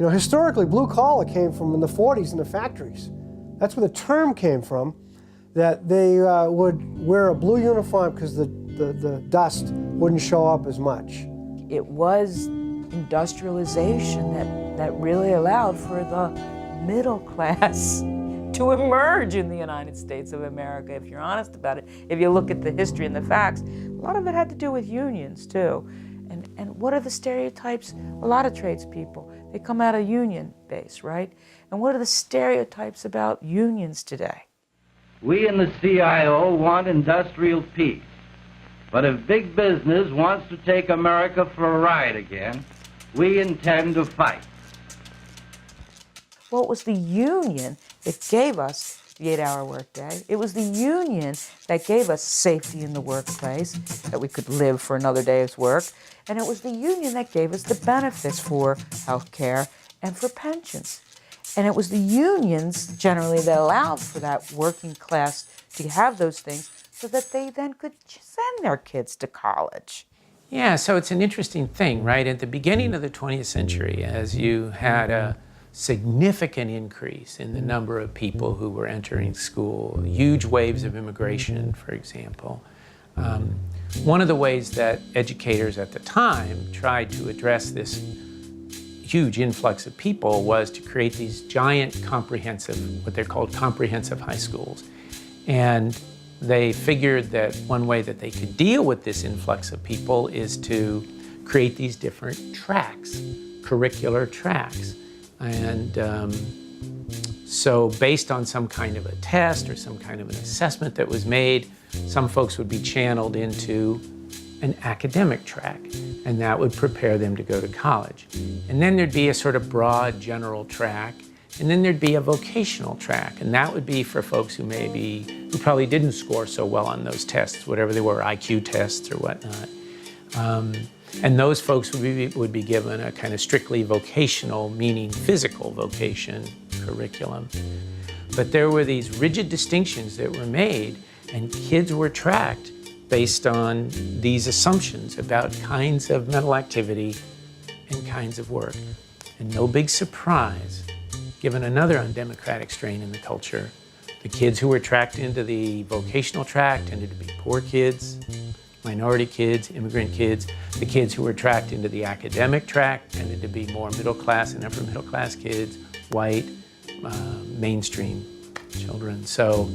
You know, historically, blue collar came from in the 40s in the factories. That's where the term came from, that they would wear a blue uniform because the dust wouldn't show up as much. It was industrialization that really allowed for the middle class to emerge in the United States of America, if you're honest about it. If you look at the history and the facts, a lot of it had to do with unions, too. And what are the stereotypes? A lot of tradespeople, they come out of union base, right? And what are the stereotypes about unions today? We in the CIO want industrial peace. But if big business wants to take America for a ride again, we intend to fight. Well, it was the union that gave us the 8-hour workday. It was the union that gave us safety in the workplace, that we could live for another day's work. And it was the union that gave us the benefits for health care and for pensions. And it was the unions, generally, that allowed for that working class to have those things so that they then could send their kids to college. Yeah, so it's an interesting thing, right? At the beginning of the 20th century, as you had a significant increase in the number of people who were entering school, huge waves of immigration, for example. One of the ways that educators at the time tried to address this huge influx of people was to create these giant comprehensive, what they're called comprehensive high schools. And they figured that one way that they could deal with this influx of people is to create these different tracks, curricular tracks. And so based on some kind of a test or some kind of an assessment that was made, some folks would be channeled into an academic track, and that would prepare them to go to college. And then there'd be a sort of broad general track, and then there'd be a vocational track, and that would be for folks who probably didn't score so well on those tests, whatever they were, IQ tests or whatnot. And those folks would be given a kind of strictly vocational, meaning physical vocation curriculum. But there were these rigid distinctions that were made, and kids were tracked based on these assumptions about kinds of mental activity and kinds of work. And no big surprise, given another undemocratic strain in the culture, the kids who were tracked into the vocational track tended to be poor kids, minority kids, immigrant kids. The kids who were tracked into the academic track tended to be more middle class and upper middle class kids, white, mainstream children. So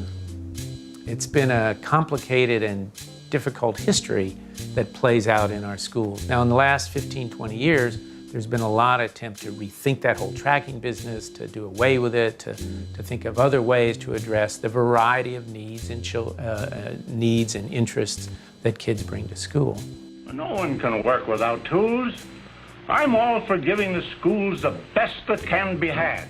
it's been a complicated and difficult history that plays out in our schools. Now, in the last 15, 20 years, there's been a lot of attempt to rethink that whole tracking business, to do away with it, to think of other ways to address the variety of needs and interests that kids bring to school. No one can work without tools. I'm all for giving the schools the best that can be had.